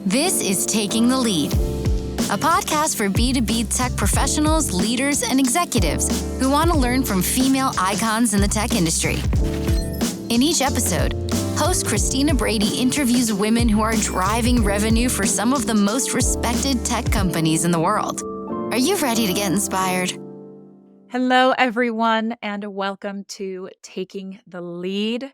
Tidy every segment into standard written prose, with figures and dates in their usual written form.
This is Taking the Lead, a podcast for B2B tech professionals, leaders, and executives who want to learn from female icons in the tech industry. In each episode, host Christina Brady interviews women who are driving revenue for some of the most respected tech companies in the world. Are you ready to get inspired? Hello, everyone, and welcome to Taking the Lead.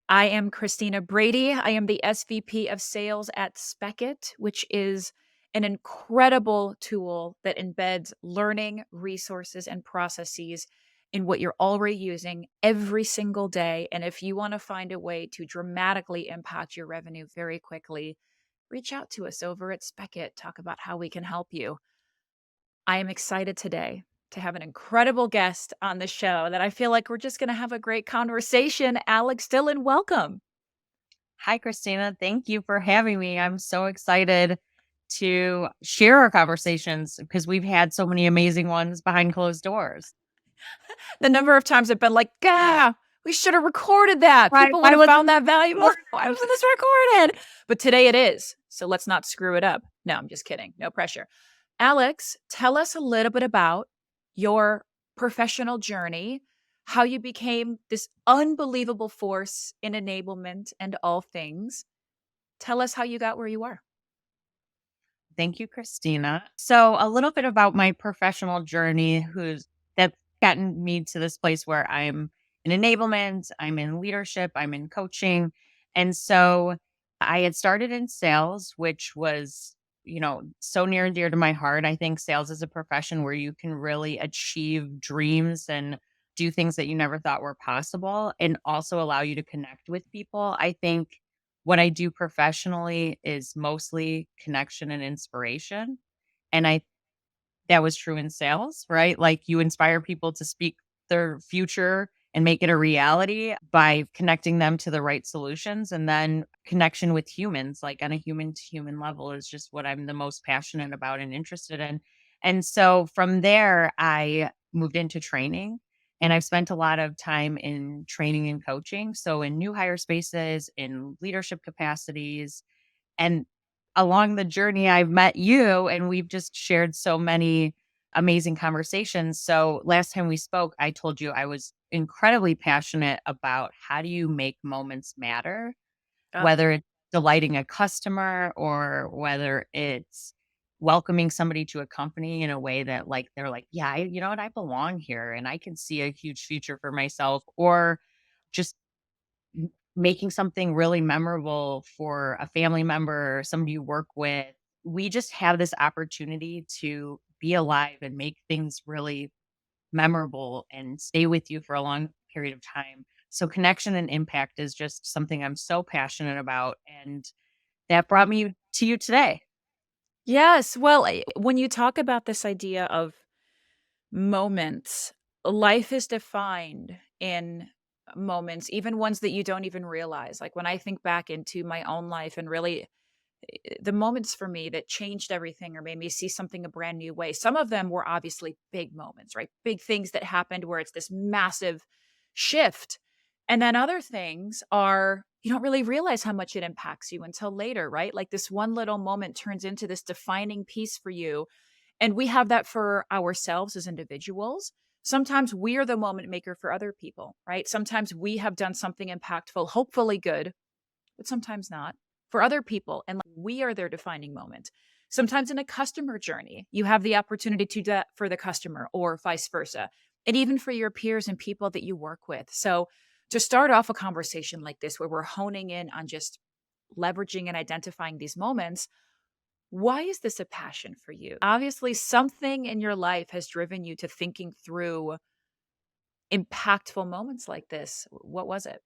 I am Christina Brady. I am the SVP of Sales at Speckit, which is an incredible tool that embeds learning, resources, and processes in what you're already using every single day. And if you want to find a way to dramatically impact your revenue very quickly, reach out to us over at Speckit. Talk about how we can help you. I am excited today to have an incredible guest on the show that I feel like we're just going to have a great conversation. Alex Dillon, welcome. Hi, Christina. Thank you for having me. I'm so excited to share our conversations because we've had so many amazing ones behind closed doors. The number of times I've been like, we should have recorded that. Right, People would have found that valuable. Why wasn't this recorded? But today it is. So let's not screw it up. No, I'm just kidding. No pressure. Alex, tell us a little bit about your professional journey, how you became this unbelievable force in enablement and all things. Tell us how you got where you are. Thank you, Christina. So a little bit about my professional journey, that's gotten me to this place where I'm in enablement, I'm in leadership, I'm in coaching. And so I had started in sales, which was, so near and dear to my heart. I think sales is a profession where you can really achieve dreams and do things that you never thought were possible and also allow you to connect with people. I think what I do professionally is mostly connection and inspiration. And that was true in sales, right? Like you inspire people to speak their future and make it a reality by connecting them to the right solutions. And then connection with humans, like on a human to human level, is just what I'm the most passionate about and interested in. And so from there, I moved into training. And I've spent a lot of time in training and coaching. So in new hire spaces, in leadership capacities. And along the journey, I've met you and we've just shared so many amazing conversations. So last time we spoke, I told you I was incredibly passionate about how do you make moments matter, whether it's delighting a customer or whether it's welcoming somebody to a company in a way that like they're like, yeah, you know what, I belong here and I can see a huge future for myself, or just making something really memorable for a family member or somebody you work with. We just have this opportunity to be alive and make things really memorable and stay with you for a long period of time. So connection and impact is just something I'm so passionate about. And that brought me to you today. Yes. Well, when you talk about this idea of moments, life is defined in moments, even ones that you don't even realize. Like when I think back into my own life and really the moments for me that changed everything or made me see something a brand new way, some of them were obviously big moments, right? Big things that happened where it's this massive shift. And then other things are, you don't really realize how much it impacts you until later, right? Like this one little moment turns into this defining piece for you. And we have that for ourselves as individuals. Sometimes we are the moment maker for other people, right? Sometimes we have done something impactful, hopefully good, but sometimes not for other people. And we are their defining moment. Sometimes in a customer journey, you have the opportunity to do that for the customer or vice versa. And even for your peers and people that you work with. So to start off a conversation like this, where we're honing in on just leveraging and identifying these moments, why is this a passion for you? Obviously, something in your life has driven you to thinking through impactful moments like this. What was it?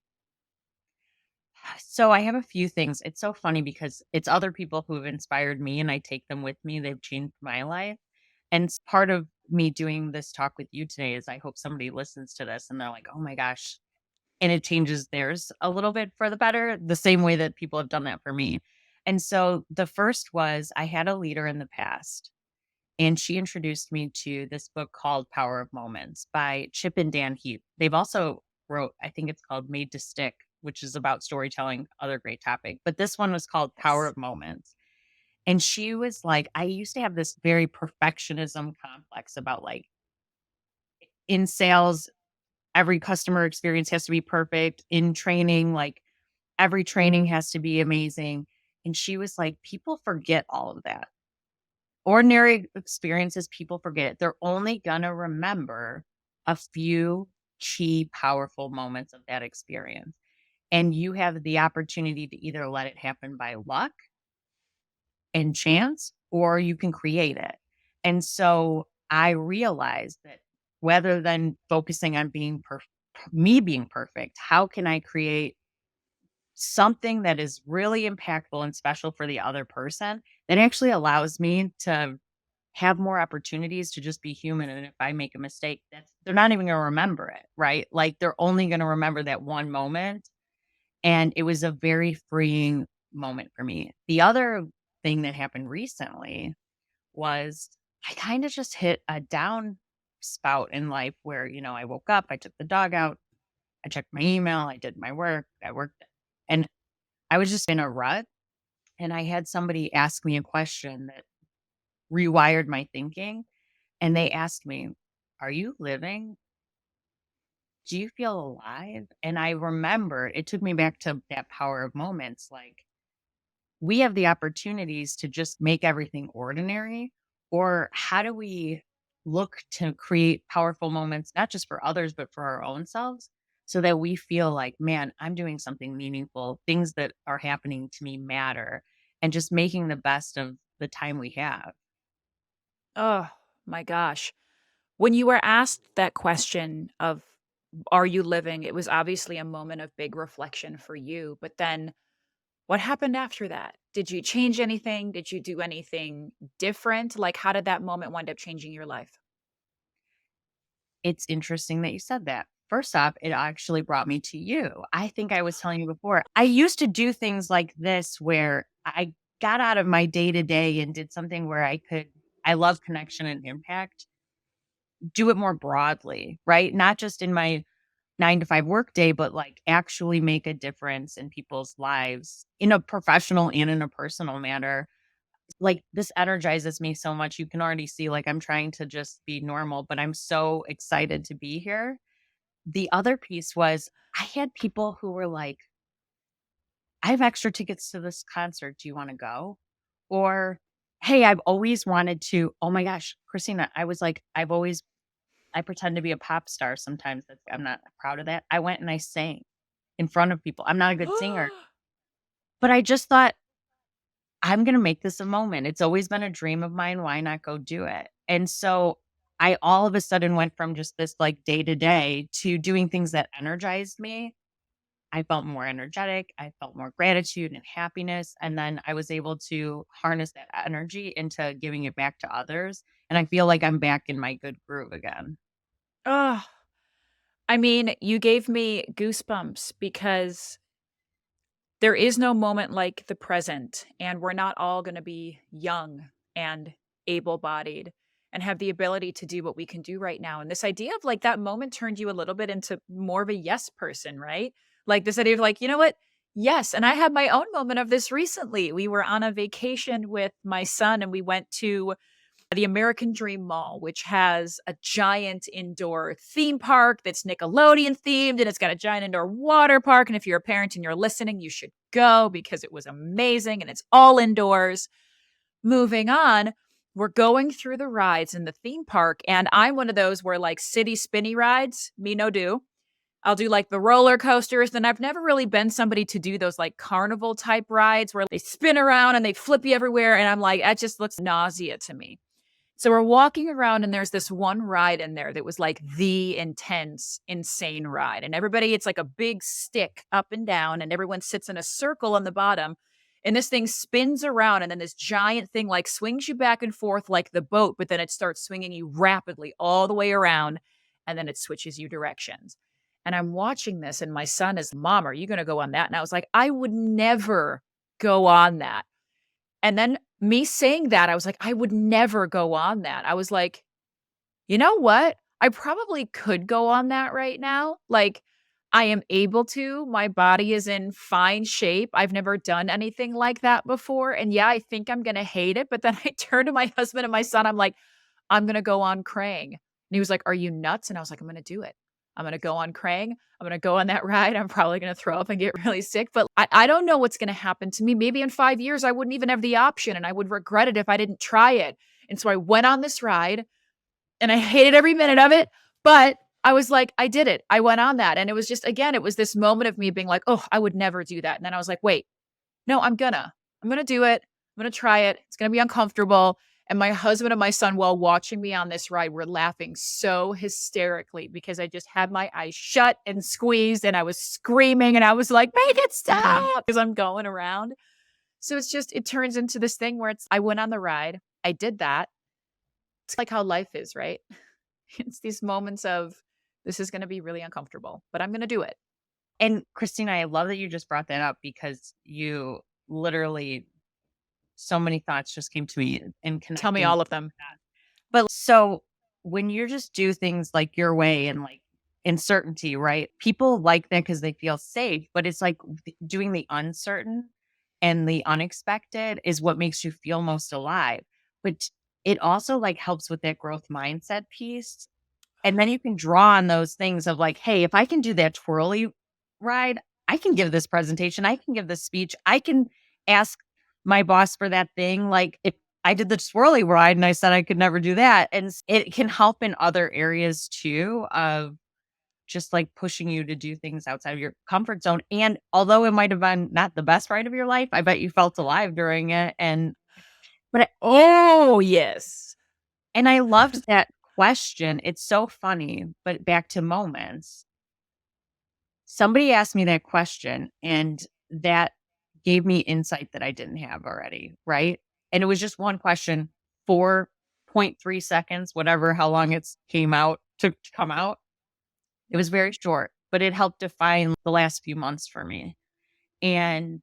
So I have a few things. It's so funny because it's other people who have inspired me and I take them with me. They've changed my life. And part of me doing this talk with you today is I hope somebody listens to this and they're like, oh my gosh. And it changes theirs a little bit for the better, the same way that people have done that for me. And so the first was I had a leader in the past and she introduced me to this book called Power of Moments by Chip and Dan Heath. They've also wrote, I think it's called Made to Stick, which is about storytelling, other great topic. But this one was called Power Yes. of Moments. And she was like, I used to have this very perfectionism complex about like in sales, every customer experience has to be perfect. In training, like every training has to be amazing. And she was like, people forget all of that. Ordinary experiences, people forget it. They're only going to remember a few key, powerful moments of that experience. And you have the opportunity to either let it happen by luck and chance, or you can create it. And so I realized that rather than focusing on me being perfect, how can I create something that is really impactful and special for the other person that actually allows me to have more opportunities to just be human. And if I make a mistake, they're not even going to remember it, right? Like they're only going to remember that one moment. And it was a very freeing moment for me. The other thing that happened recently was I kind of just hit a down spout in life where, I woke up, I took the dog out, I checked my email, I did my work, I worked, and I was just in a rut. And I had somebody ask me a question that rewired my thinking. And they asked me, "Are you living? Do you feel alive?" And I remember it took me back to that power of moments. Like, we have the opportunities to just make everything ordinary, or how do we look to create powerful moments, not just for others, but for our own selves, so that we feel like, man, I'm doing something meaningful. Things that are happening to me matter, and just making the best of the time we have. Oh my gosh. When you were asked that question of, are you living? It was obviously a moment of big reflection for you. But then what happened after that? Did you change anything? Did you do anything different? Like, how did that moment wind up changing your life? It's interesting that you said that. First off, it actually brought me to you. I think I was telling you before, I used to do things like this where I got out of my day to day and did something where I love connection and impact, do it more broadly, right? Not just in my 9 to 5 work day, but like actually make a difference in people's lives in a professional and in a personal manner. Like, this energizes me so much. You can already see, like, I'm trying to just be normal, but I'm so excited to be here. The other piece was I had people who were like, "I have extra tickets to this concert. Do you want to go?" Or, "Hey, I've always wanted to." Oh my gosh, Christina, I was like, I pretend to be a pop star sometimes. I'm not proud of that. I went and I sang in front of people. I'm not a good singer, but I just thought, I'm going to make this a moment. It's always been a dream of mine. Why not go do it? And so I all of a sudden went from just this like day to day to doing things that energized me. I felt more energetic. I felt more gratitude and happiness. And then I was able to harness that energy into giving it back to others. And I feel like I'm back in my good groove again. Oh, I mean, you gave me goosebumps because there is no moment like the present, and we're not all going to be young and able bodied and have the ability to do what we can do right now. And this idea of like that moment turned you a little bit into more of a yes person, right? Like this idea of like, you know what? Yes. And I had my own moment of this recently. We were on a vacation with my son and we went to the American Dream Mall, which has a giant indoor theme park that's Nickelodeon themed, and it's got a giant indoor water park. And if you're a parent and you're listening, you should go because it was amazing and it's all indoors. Moving on, we're going through the rides in the theme park, and I'm one of those where like city spinny rides, me no do. I'll do like the roller coasters. And I've never really been somebody to do those like carnival type rides where they spin around and they flip you everywhere. And I'm like, that just looks nausea to me. So we're walking around and there's this one ride in there that was like the intense, insane ride. And everybody, it's like a big stick up and down, and everyone sits in a circle on the bottom. And this thing spins around, and then this giant thing like swings you back and forth like the boat, but then it starts swinging you rapidly all the way around, and then it switches you directions. And I'm watching this, and my son is, "Mom, are you going to go on that?" And I was like, I would never go on that. And then me saying that, I was like, I would never go on that. I was like, you know what? I probably could go on that right now. Like, I am able to. My body is in fine shape. I've never done anything like that before. And yeah, I think I'm going to hate it. But then I turn to my husband and my son. I'm like, I'm going to go on Krang. And he was like, are you nuts? And I was like, I'm going to do it. I'm going to go on Krang. I'm going to go on that ride. I'm probably going to throw up and get really sick. But I don't know what's going to happen to me. Maybe in 5 years, I wouldn't even have the option and I would regret it if I didn't try it. And so I went on this ride and I hated every minute of it. But I was like, I did it. I went on that. And it was just, again, it was this moment of me being like, oh, I would never do that. And then I was like, wait, no, I'm gonna do it. I'm gonna try it. It's gonna be uncomfortable. And my husband and my son, while watching me on this ride, were laughing so hysterically because I just had my eyes shut and squeezed and I was screaming and I was like, make it stop because I'm going around. So it's just, it turns into this thing where I went on the ride. I did that. It's like how life is, right? It's these moments of, this is going to be really uncomfortable, but I'm going to do it. And Christina, I love that you just brought that up because you literally, so many thoughts just came to me and Tell me all of them. But so when you just do things like your way and like uncertainty, right? People like that because they feel safe, but it's like doing the uncertain and the unexpected is what makes you feel most alive. But it also like helps with that growth mindset piece. And then you can draw on those things of like, hey, if I can do that twirly ride, I can give this presentation, I can give this speech, I can ask my boss for that thing. Like if I did the swirly ride and I said I could never do that. And it can help in other areas too of just like pushing you to do things outside of your comfort zone. And although it might have been not the best ride of your life, I bet you felt alive during it. Oh, yes. And I loved that question. It's so funny, but back to moments. Somebody asked me that question and that gave me insight that I didn't have already, right? And it was just one question, 4.3 seconds, whatever, how long it's took to come out. It was very short, but it helped define the last few months for me. And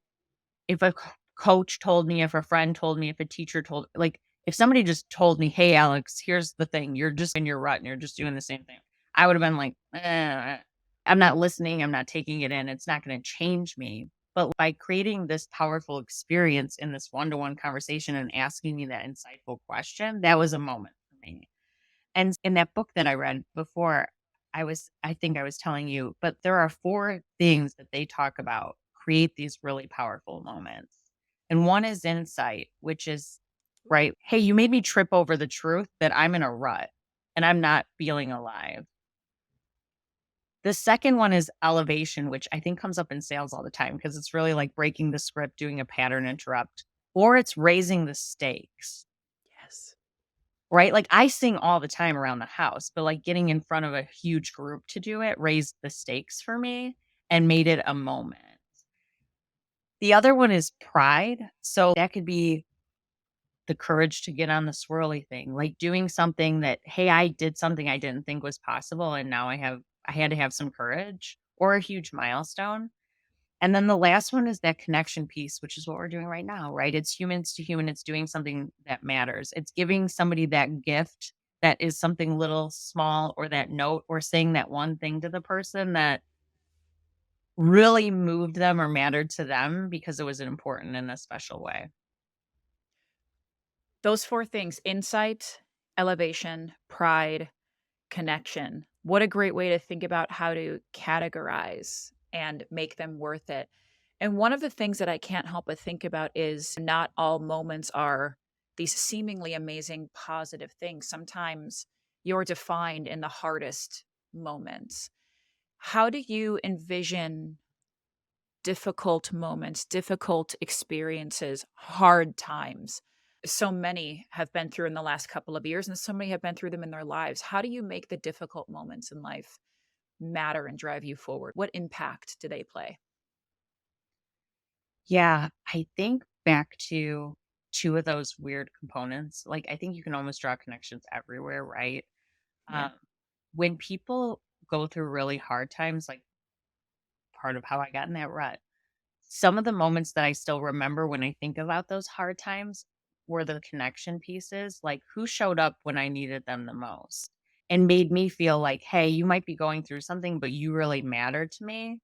if a coach told me, if a friend told me, if a teacher told, like, if somebody just told me, hey, Alex, here's the thing, you're just in your rut and you're just doing the same thing, I would have been like, I'm not listening. I'm not taking it in. It's not going to change me. But by creating this powerful experience in this one-to-one conversation and asking me that insightful question, that was a moment for me. And in that book that I read before, I think I was telling you, but there are 4 things that they talk about create these really powerful moments. And one is insight, which is, right, hey, you made me trip over the truth that I'm in a rut and I'm not feeling alive. The second one is elevation, which I think comes up in sales all the time because it's really like breaking the script, doing a pattern interrupt, or it's raising the stakes. Yes. Right? Like I sing all the time around the house, but like getting in front of a huge group to do it raised the stakes for me and made it a moment. The other one is pride. So that could be the courage to get on the swirly thing, like doing something that, hey, I did something I didn't think was possible. And now I had to have some courage or a huge milestone. And then the last one is that connection piece, which is what we're doing right now, right? It's humans to human. It's doing something that matters. It's giving somebody that gift that is something little small or that note or saying that one thing to the person that really moved them or mattered to them because it was important in a special way. Those 4 things: insight, elevation, pride, connection. What a great way to think about how to categorize and make them worth it. And one of the things that I can't help but think about is not all moments are these seemingly amazing positive things. Sometimes you're defined in the hardest moments. How do you envision difficult moments, difficult experiences, hard times? So many have been through in the last couple of years, and so many have been through them in their lives. How do you make the difficult moments in life matter and drive you forward? What impact do they play? Yeah, I think back to 2 of those weird components. Like I think you can almost draw connections everywhere, right? Yeah. When people go through really hard times, like part of how I got in that rut, some of the moments that I still remember when I think about those hard times were the connection pieces, like who showed up when I needed them the most. and made me feel like, hey, you might be going through something, but you really matter to me.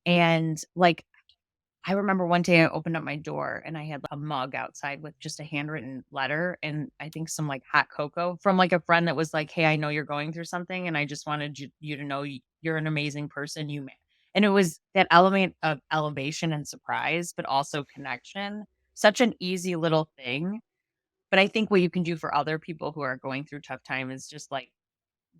And like, I remember one day I opened up my door and I had a mug outside with just a handwritten letter and I think some like hot cocoa from like a friend that was like, "Hey, I know you're going through something and I just wanted you to know you're an amazing person. And it was that element of elevation and surprise, but also connection. Such an easy little thing. But I think what you can do for other people who are going through tough time is just like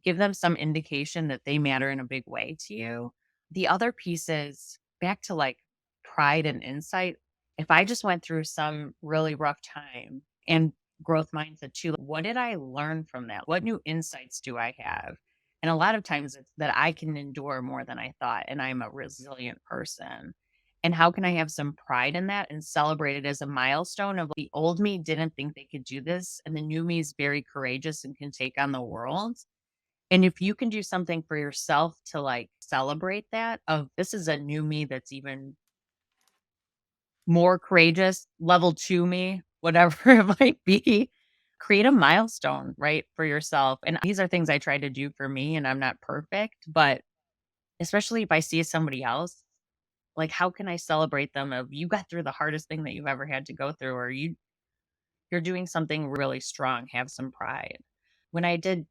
give them some indication that they matter in a big way to you. The other piece is back to like pride and insight. If I just went through some really rough time and growth mindset too, what did I learn from that? What new insights do I have? And a lot of times it's that I can endure more than I thought and I'm a resilient person. And how can I have some pride in that and celebrate it as a milestone of the old me didn't think they could do this and the new me is very courageous and can take on the world. And if you can do something for yourself to like celebrate that of this is a new me that's even more courageous, level 2 me, whatever it might be, create a milestone, right, for yourself. And these are things I try to do for me and I'm not perfect, but especially if I see somebody else, like how can I celebrate them of you got through the hardest thing that you've ever had to go through or you're doing something really strong, have some pride. When I did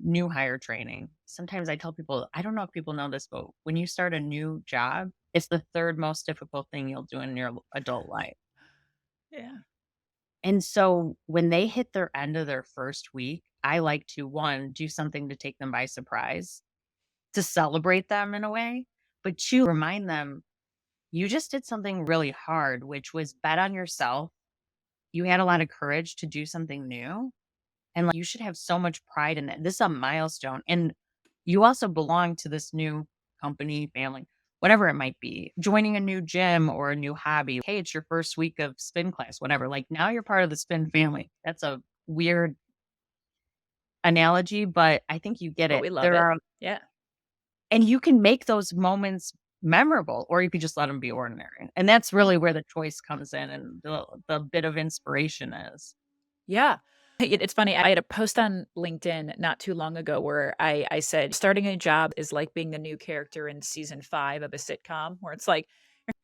new hire training. Sometimes I tell people, I don't know if people know this, but when you start a new job, it's the third most difficult thing you'll do in your adult life. Yeah. And so when they hit their end of their first week, I like to one, do something to take them by surprise, to celebrate them in a way, but two, remind them you just did something really hard, which was bet on yourself. You had a lot of courage to do something new. And like, you should have so much pride in that. This is a milestone. And you also belong to this new company, family, whatever it might be. Joining a new gym or a new hobby. Hey, it's your first week of spin class, whatever. Like now you're part of the spin family. That's a weird analogy, but I think you get But it. we love There it. are, Yeah. and you can make those moments memorable, or you could just let them be ordinary. And that's really where the choice comes in and the bit of inspiration is. Yeah. It's funny. I had a post on LinkedIn not too long ago where I said starting a job is like being the new character in season 5 of a sitcom, where it's like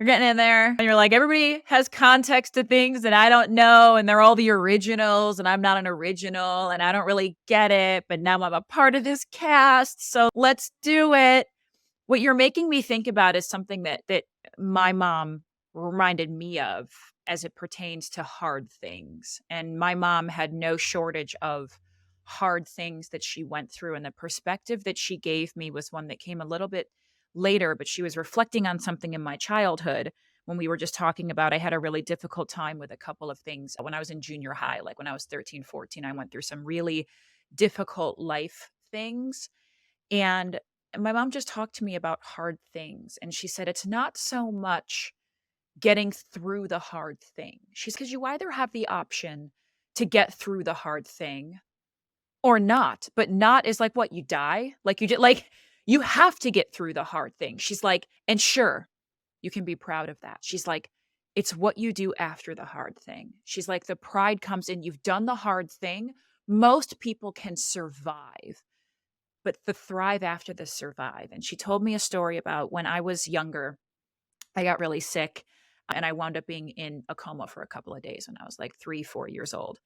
you're getting in there and you're like, everybody has context to things that I don't know. And they're all the originals and I'm not an original and I don't really get it. But now I'm a part of this cast. So let's do it. What you're making me think about is something that my mom reminded me of as it pertains to hard things. And my mom had no shortage of hard things that she went through. And the perspective that she gave me was one that came a little bit later, but she was reflecting on something in my childhood when we were just talking about I had a really difficult time with a couple of things when I was in junior high. Like when I was 13, 14, I went through some really difficult life things. And my mom just talked to me about hard things. And she said, it's not so much getting through the hard thing. She's because you either have the option to get through the hard thing or not. But not is like what you die. Like you just like you have to get through the hard thing. She's like, and sure, you can be proud of that. She's like, it's what you do after the hard thing. She's like, the pride comes in. You've done the hard thing. Most people can survive, but the thrive after the survive. And she told me a story about when I was younger, I got really sick and I wound up being in a coma for a couple of days when I was like 3, 4 years old.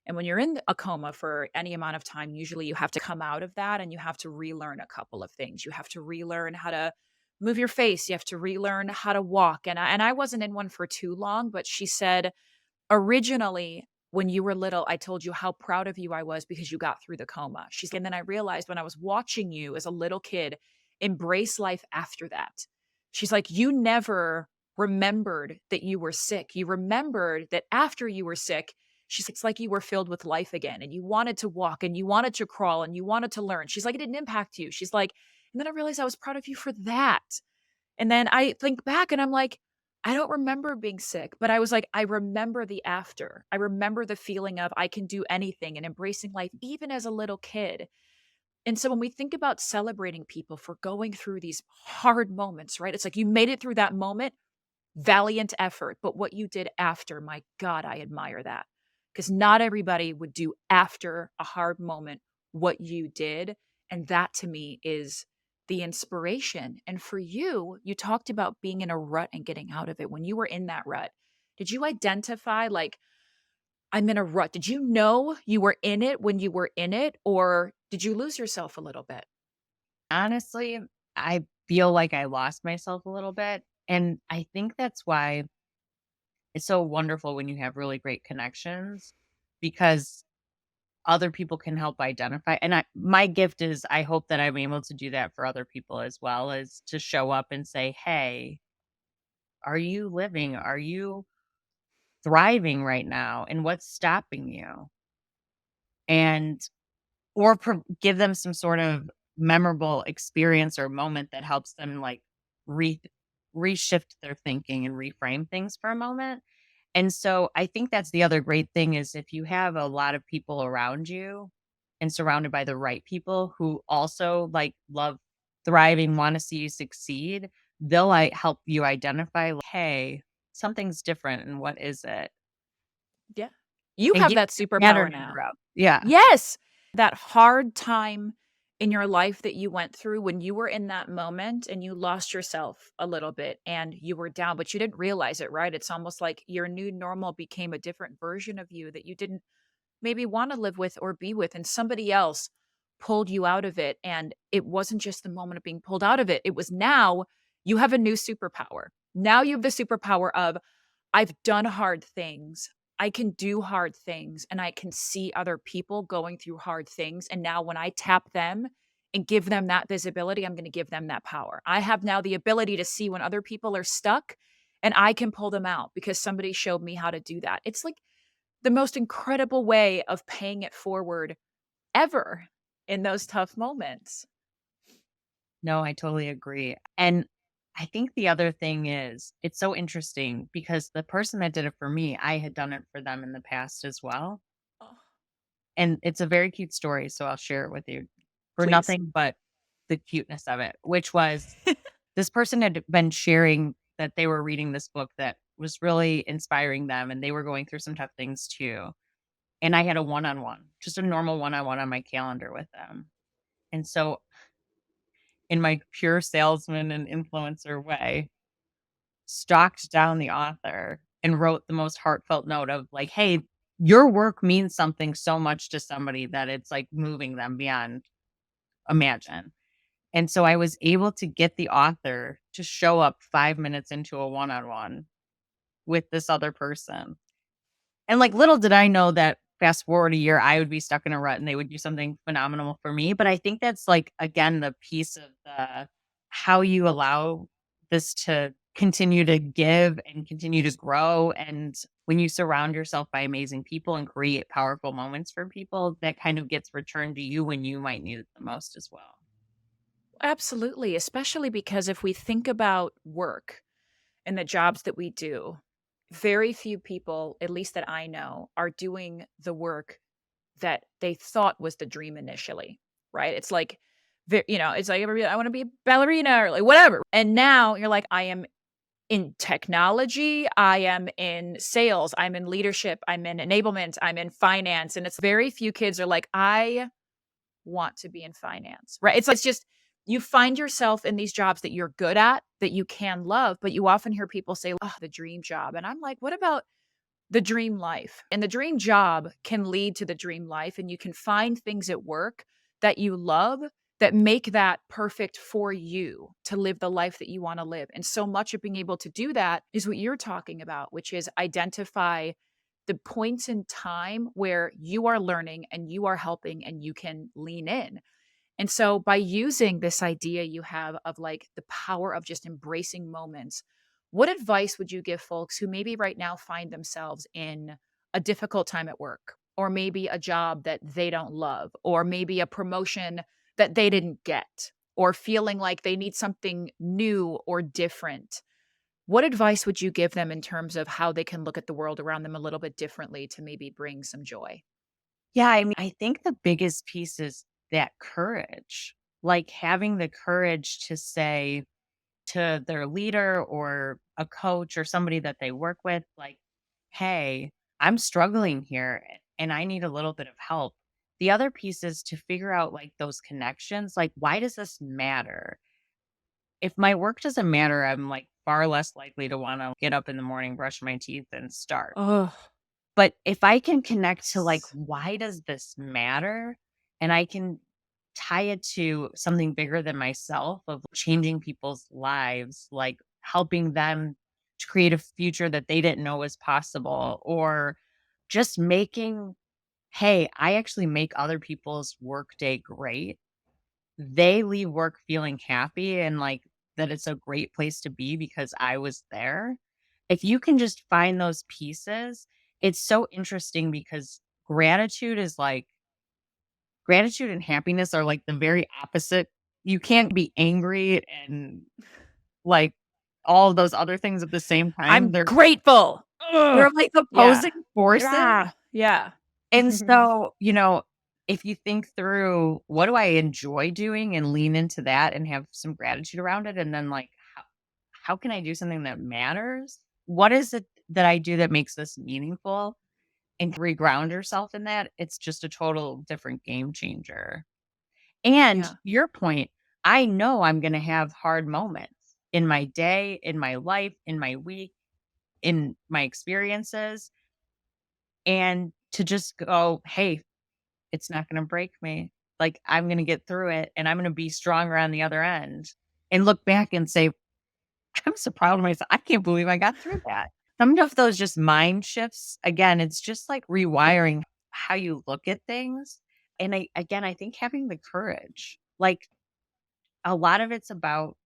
And when you're in a coma for any amount of time, usually you have to come out of that and you have to relearn a couple of things. You have to relearn how to move your face. You have to relearn how to walk. And I wasn't in one for too long, but she said, originally, when you were little, I told you how proud of you I was because you got through the coma. She's and then I realized when I was watching you as a little kid embrace life after that. She's like, you never remembered that you were sick. You remembered that after you were sick, she's it's like you were filled with life again and you wanted to walk and you wanted to crawl and you wanted to learn. She's like, it didn't impact you. She's like, and then I realized I was proud of you for that. And then I think back and I'm like, I don't remember being sick, but I was like, I remember the after. I remember the feeling of I can do anything and embracing life, even as a little kid. And so when we think about celebrating people for going through these hard moments, right? It's like you made it through that moment, valiant effort. But what you did after, my God, I admire that. Because not everybody would do after a hard moment what you did. And that to me is the inspiration. And for you, you talked about being in a rut and getting out of it. When you were in that rut, did you identify like, I'm in a rut? Did you know you were in it when you were in it, or did you lose yourself a little bit? Honestly, I feel like I lost myself a little bit. And I think that's why it's so wonderful when you have really great connections because other people can help identify. And my gift is I hope that I'm able to do that for other people as well, as to show up and say, hey, are you living? Are you thriving right now? And what's stopping you? And or give them some sort of memorable experience or moment that helps them like re reshift their thinking and reframe things for a moment. And so I think that's the other great thing is if you have a lot of people around you and surrounded by the right people who also like love thriving, want to see you succeed, they'll like help you identify, like, hey, something's different and what is it? Yeah. You And have give that you a pattern superpower to now. interrupt. Yeah. Yes. That hard time in your life that you went through when you were in that moment and you lost yourself a little bit and you were down, but you didn't realize it, right? It's almost like your new normal became a different version of you that you didn't maybe want to live with or be with, and somebody else pulled you out of it. And it wasn't just the moment of being pulled out of it, it was now you have a new superpower. Now you have the superpower of, I've done hard things. I can do hard things and I can see other people going through hard things. And now when I tap them and give them that visibility, I'm going to give them that power. I have now the ability to see when other people are stuck and I can pull them out because somebody showed me how to do that. It's like the most incredible way of paying it forward ever in those tough moments. No, I totally agree. And I think the other thing is it's so interesting because the person that did it for me, I had done it for them in the past as well. Oh, And it's a very cute story, so I'll share it with you for please. nothing but the cuteness of it, which was this person had been sharing that they were reading this book that was really inspiring them and they were going through some tough things too. And I had a one-on-one, just a normal one-on-one on my calendar with them. And so in my pure salesman and influencer way, stalked down the author and wrote the most heartfelt note of like, "Hey, your work means something so much to somebody that it's like moving them beyond imagine." And so I was able to get the author to show up 5 minutes into a one-on-one with this other person. And, like, little did I know that fast forward a year, I would be stuck in a rut and they would do something phenomenal for me, but I think that's, like, again, the piece of the how you allow this to continue to give and continue to grow, and when you surround yourself by amazing people and create powerful moments for people, that kind of gets returned to you when you might need it the most as well. Absolutely, especially because if we think about work and the jobs that we do, very few people, at least that I know, are doing the work that they thought was the dream initially, right? It's like, it's like I want to be a ballerina or like whatever. And now you're like, I am in technology, I am in sales, I'm in leadership, I'm in enablement, I'm in finance. And it's very few kids are like, I want to be in finance, right? It's just you find yourself in these jobs that you're good at, that you can love, but you often hear people say, oh, the dream job. And I'm like, what about the dream life? And the dream job can lead to the dream life, and you can find things at work that you love that make that perfect for you to live the life that you want to live. And so much of being able to do that is what you're talking about, which is identify the points in time where you are learning and you are helping and you can lean in. And so by using this idea you have of like the power of just embracing moments, what advice would you give folks who maybe right now find themselves in a difficult time at work, or maybe a job that they don't love, or maybe a promotion that they didn't get, or feeling like they need something new or different? What advice would you give them in terms of how they can look at the world around them a little bit differently to maybe bring some joy? Yeah, I mean, I think the biggest piece is that courage, like having the courage to say to their leader or a coach or somebody that they work with, like, hey, I'm struggling here and I need a little bit of help. the other piece is to figure out like those connections. Like, why does this matter? If my work doesn't matter, I'm like far less likely to want to get up in the morning, brush my teeth, and start. Oh, But if I can connect to like, why does this matter? And I can tie it to something bigger than myself of changing people's lives, like helping them to create a future that they didn't know was possible, or just making, hey, I actually make other people's workday great. They leave work feeling happy and like that it's a great place to be because I was there. If you can just find those pieces, it's so interesting because gratitude is like gratitude and happiness are like the very opposite. You can't be angry and like all of those other things at the same time. I'm grateful. Ugh. They're like Yeah. opposing forces. Yeah. And so, if you think through what do I enjoy doing and lean into that and have some gratitude around it, and then like, how can I do something that matters? What is it that I do that makes this meaningful? And reground yourself in that, it's just a total different game changer. And Yeah. your point, I know I'm going to have hard moments in my day, in my life, in my week, in my experiences. And to just go, hey, it's not going to break me. Like, I'm going to get through it and I'm going to be stronger on the other end and look back and say, I'm so proud of myself. I can't believe I got through that. Some of those just mind shifts, again, it's just like rewiring how you look at things. And I think having the courage, like a lot of it's about,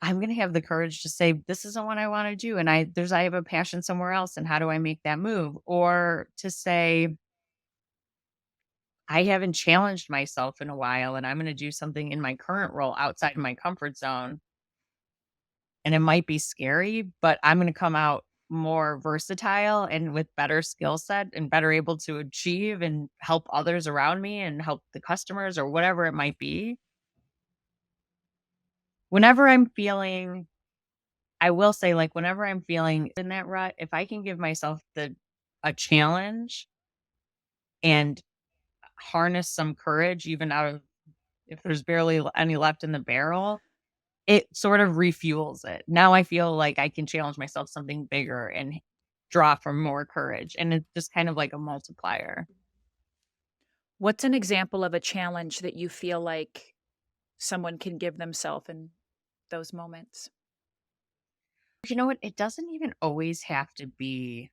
I'm going to have the courage to say, this isn't what I want to do. And I have a passion somewhere else. And how do I make that move? Or to say, I haven't challenged myself in a while and I'm going to do something in my current role outside of my comfort zone. And it might be scary, but I'm going to come out more versatile and with better skill set and better able to achieve and help others around me and help the customers or whatever it might be. Whenever I'm feeling, I will say, like, whenever I'm feeling in that rut, if I can give myself a challenge and harness some courage, even out of if there's barely any left in the barrel, it sort of refuels it. Now I feel like I can challenge myself something bigger and draw from more courage. And it's just kind of like a multiplier. What's an example of a challenge that you feel like someone can give themselves in those moments? You know what? It doesn't even always have to be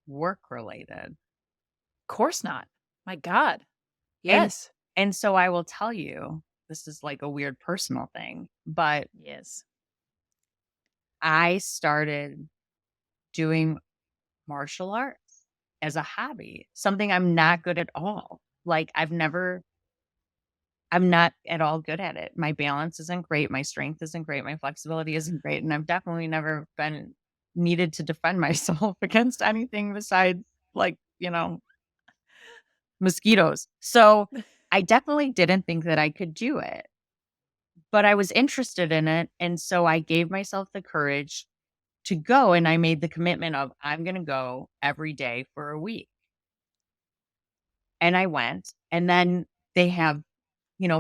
work related. Of course not. My God. And Yes. and so I will tell you, this is like a weird personal thing, but Yes. I started doing martial arts as a hobby, something I'm not good at all. Like I'm not at all good at it. My balance isn't great. My strength isn't great. My flexibility isn't great. And I've definitely never been needed to defend myself against anything besides like, mosquitoes. So I definitely didn't think that I could do it, but I was interested in it. And so I gave myself the courage to go and I made the commitment of I'm going to go every day for a week. And I went and then they have,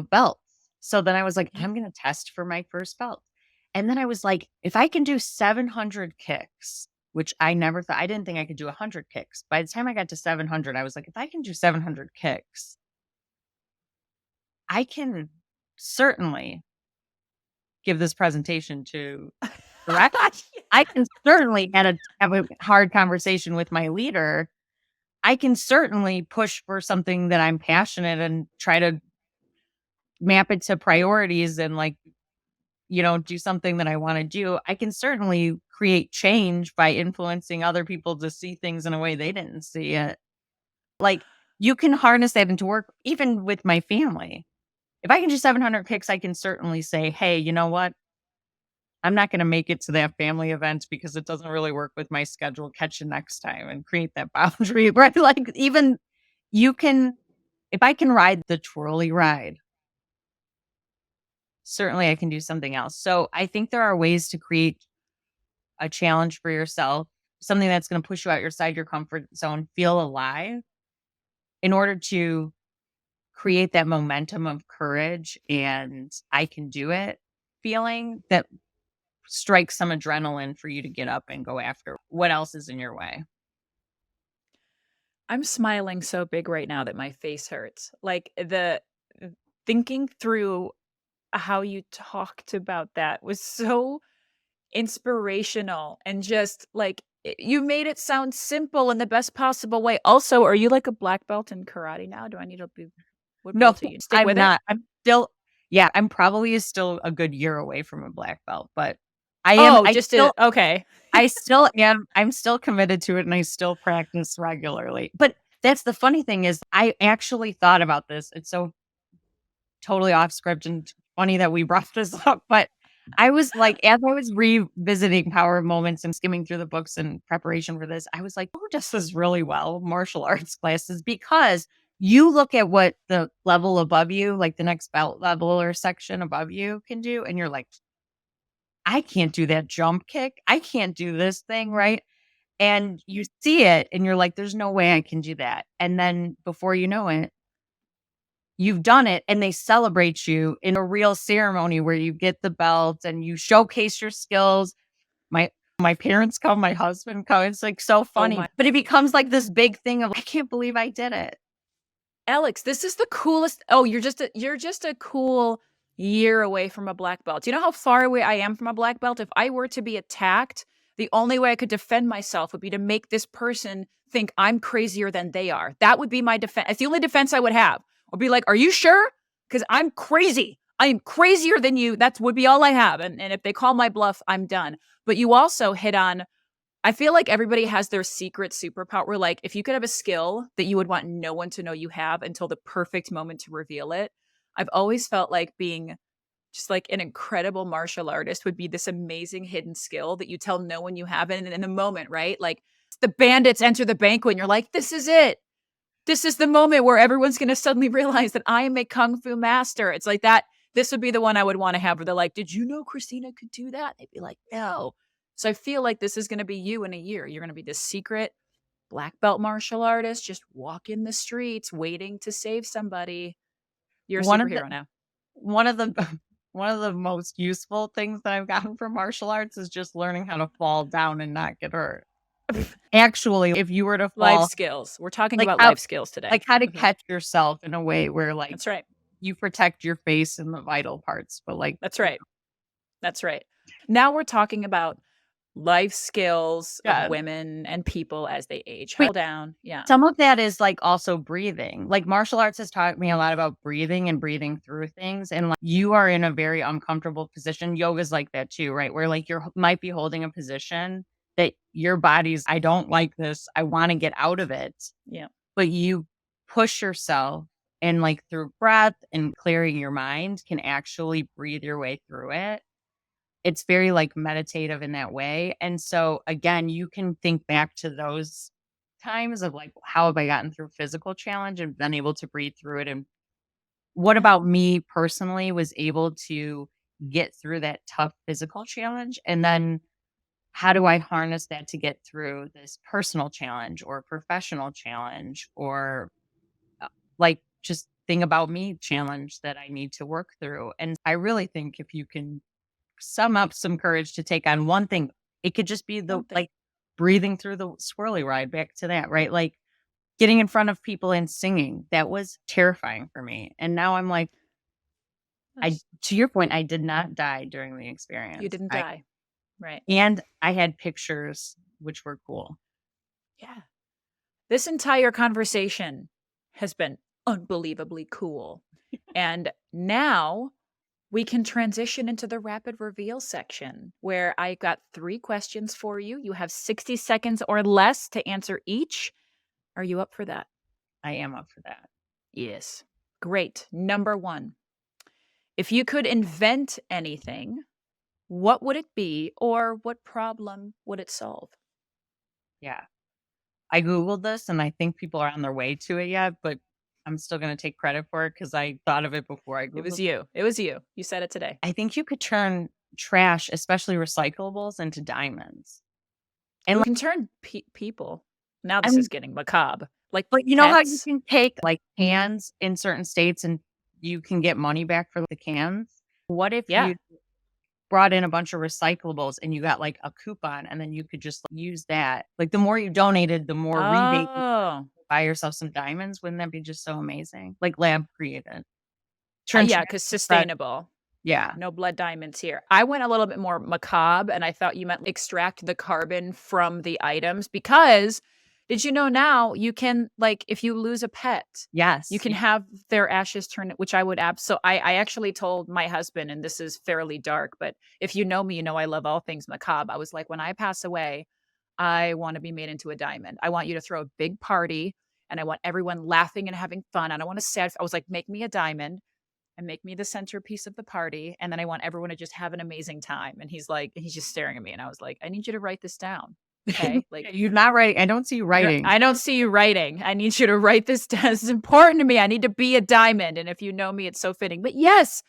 belts. So then I was like, I'm going to test for my first belt. And then I was like, if I can do 700 kicks, which I never thought, I didn't think I could do 100 kicks. By the time I got to 700, I was like, if I can do 700 kicks, I can certainly give this presentation to direct. I can certainly have a hard conversation with my leader. I can certainly push for something that I'm passionate and try to map it to priorities and like, do something that I want to do. I can certainly create change by influencing other people to see things in a way they didn't see it. Like you can harness that into work, even with my family. If I can do 700 kicks, I can certainly say, hey, you know what? I'm not going to make it to that family event because it doesn't really work with my schedule. Catch you next time and create that boundary, right? Like even if I can ride the twirly ride, certainly I can do something else. So I think there are ways to create a challenge for yourself, something that's going to push you outside your comfort zone, feel alive. in order to create that momentum of courage and I can do it feeling that strikes some adrenaline for you to get up and go after what else is in your way. I'm smiling so big right now that my face hurts. Like the thinking through how you talked about that was so inspirational and just like you made it sound simple in the best possible way. Also, are you like a black belt in karate now? Do I need to be what No, belt are you? Stick I'm with it? not. I'm still, yeah, I'm probably still a good year away from a black belt, but I am, Oh, just to okay. I still am, I'm still committed to it and I still practice regularly. But that's the funny thing is I actually thought about this. It's so totally off script and funny that we brought this up, but I was like, as I was revisiting Power Moments and skimming through the books in preparation for this, I was like, who does this really well? Martial arts classes, because you look at what the level above you, like the next belt level or section above you can do, and you're like, I can't do that jump kick. I can't do this thing, right? And you see it and you're like, there's no way I can do that. And then before you know it, you've done it and they celebrate you in a real ceremony where you get the belt and you showcase your skills. My parents come, my husband come. It's like so Oh funny. my But it becomes like this big thing of I can't believe I did it. Alex, this is the coolest. Oh, you're just a cool year away from a black belt. Do you know how far away I am from a black belt? If I were to be attacked, the only way I could defend myself would be to make this person think I'm crazier than they are. That would be my defense. It's the only defense I would have. I'd be like, "Are you sure? Because I'm crazy. I am crazier than you." That would be all I have. And if they call my bluff, I'm done. But you also hit on I feel like everybody has their secret superpower where like if you could have a skill that you would want no one to know you have until the perfect moment to reveal it. I've always felt like being just like an incredible martial artist would be this amazing hidden skill that you tell no one you have and in the moment, right? Like the bandits enter the banquet and you're like, this is it. This is the moment where everyone's going to suddenly realize that I am a kung fu master. It's like that. This would be the one I would want to have where they're like, did you know Christina could do that? They'd be like, no. So I feel like this is going to be you in a year. You're going to be this secret black belt martial artist, just walking the streets, waiting to save somebody. You're a One of the superhero now. one of the one of the most useful things that I've gotten from martial arts is just learning how to fall down and not get hurt. Actually, if you were to Life fall, skills. We're talking like about how life skills today. like how to catch yourself in a way where like That's right. you protect your face and the vital parts, but like That's right. That's right. Now we're talking about life skills of yeah. women and people as they age. Wait, Hold down. Yeah. some of that is like also breathing. Like martial arts has taught me a lot about breathing and breathing through things. And like you are in a very uncomfortable position. Yoga's like that too, right? Where like you might be holding a position that your body's, I don't like this. I want to get out of it. Yeah. But you push yourself and like through breath and clearing your mind can actually breathe your way through it. It's very like meditative in that way. And so again, you can think back to those times of like, how have I gotten through physical challenge and been able to breathe through it? And what about me personally was able to get through that tough physical challenge? And then how do I harness that to get through this personal challenge or professional challenge or like just thing about me challenge that I need to work through? And I really think if you can sum up some courage to take on one thing, it could just be the One thing. like breathing through the swirly ride, back to that, right? Like getting in front of people and singing. That was terrifying for me. And now I'm like, to your point, I did not die during the experience. You didn't die. Right. And I had pictures, which were cool. Yeah. This entire conversation has been unbelievably cool. And now we can transition into the rapid reveal section where I got 3 questions for you. You have 60 seconds or less to answer each. Are you up for that? I am up for that. Yes. Great. Number 1. If you could invent anything, what would it be or what problem would it solve? Yeah. I Googled this and I think people are on their way to it yet, but I'm still going to take credit for it because I thought of it before I Googled It was you. It was you. You said it today. I think you could turn trash, especially recyclables, into diamonds. And You like, can turn people. Now I this mean, is getting macabre. Like But you know how you pets? can take like cans in certain states and you can get money back for the cans? What if Yeah. you brought in a bunch of recyclables and you got like a coupon and then you could just use that? Like the more you donated, the more rebate you Oh. buy yourself some diamonds. Wouldn't that be just so amazing? Like lab created. Turn Yeah, trash because into fresh. sustainable. Yeah. No blood diamonds here. I went a little bit more macabre, and I thought you meant extract the carbon from the items because did you know now you can, like, if you lose a pet, you Yes. can have their ashes turn, which I would so I actually told my husband, and this is fairly dark, but if you know me, you know I love all things macabre. I was like, when I pass away, I want to be made into a diamond. I want you to throw a big party and I want everyone laughing and having fun. I don't want to sad. I was like, make me a diamond and make me the centerpiece of the party. And then I want everyone to just have an amazing time. And he's like, he's just staring at me. And I was like, I need you to write this down. Okay. Like, You're not writing. I don't see you writing. I don't see you writing. I need you to write this down. It's important to me. I need to be a diamond. And if you know me, it's so fitting. But yes,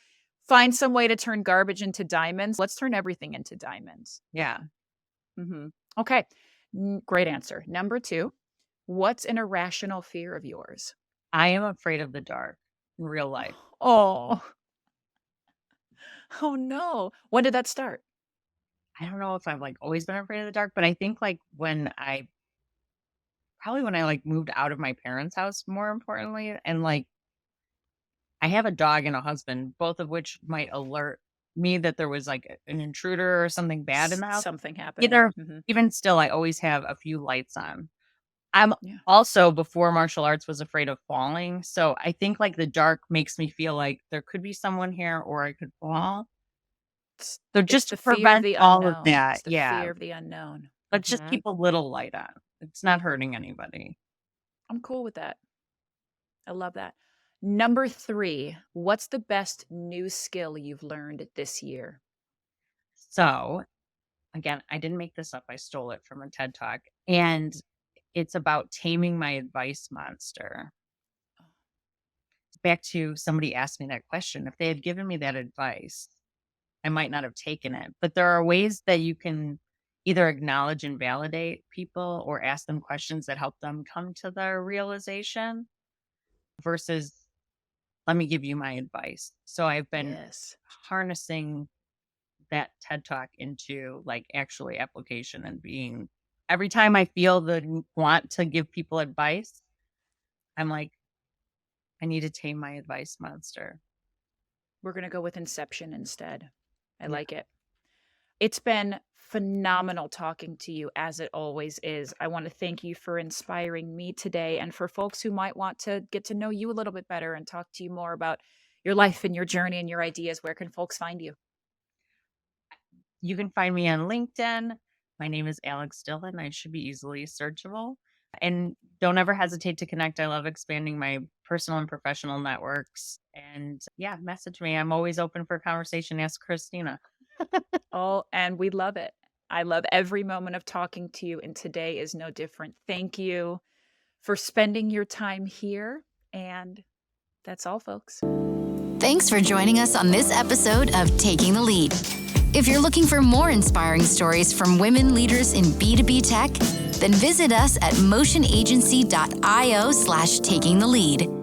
find some way to turn garbage into diamonds. Let's turn everything into diamonds. Yeah. Okay. Great answer. Number 2, what's an irrational fear of yours? I am afraid of the dark in real life. Oh, oh no. When did that start? I don't know if I've like always been afraid of the dark, but I think like when I like moved out of my parents' house, more importantly, and like I have a dog and a husband, both of which might alert me that there was like an intruder or something bad in the house. Something happening. Either even still, I always have a few lights on. I'm Yeah. also before martial arts was afraid of falling. So I think like the dark makes me feel like there could be someone here or I could fall. So just the to fear of prevent the all of unknown. that, It's the yeah. fear of the unknown. Let's just keep a little light on. It's not hurting anybody. I'm cool with that. I love that. Number 3, what's the best new skill you've learned this year? So again, I didn't make this up. I stole it from a TED Talk. And it's about taming my advice monster. Back to somebody asked me that question. If they had given me that advice, I might not have taken it. But there are ways that you can either acknowledge and validate people or ask them questions that help them come to their realization versus let me give you my advice. So I've been harnessing that TED Talk into like actually application and being every time I feel the want to give people advice, I'm like, I need to tame my advice monster. We're going to go with Inception instead. I like it. It's been phenomenal talking to you, as it always is. I want to thank you for inspiring me today, and for folks who might want to get to know you a little bit better and talk to you more about your life and your journey and your ideas. Where can folks find you? You can find me on LinkedIn. My name is Alex Dillon. I should be easily searchable. And don't ever hesitate to connect. I love expanding my personal and professional networks. And yeah, message me. I'm always open for conversation. Ask Christina. Oh, and we love it. I love every moment of talking to you, and today is no different. Thank you for spending your time here. And that's all, folks. Thanks for joining us on this episode of Taking the Lead. If you're looking for more inspiring stories from women leaders in B2B tech, then visit us at motionagency.io/takingthelead.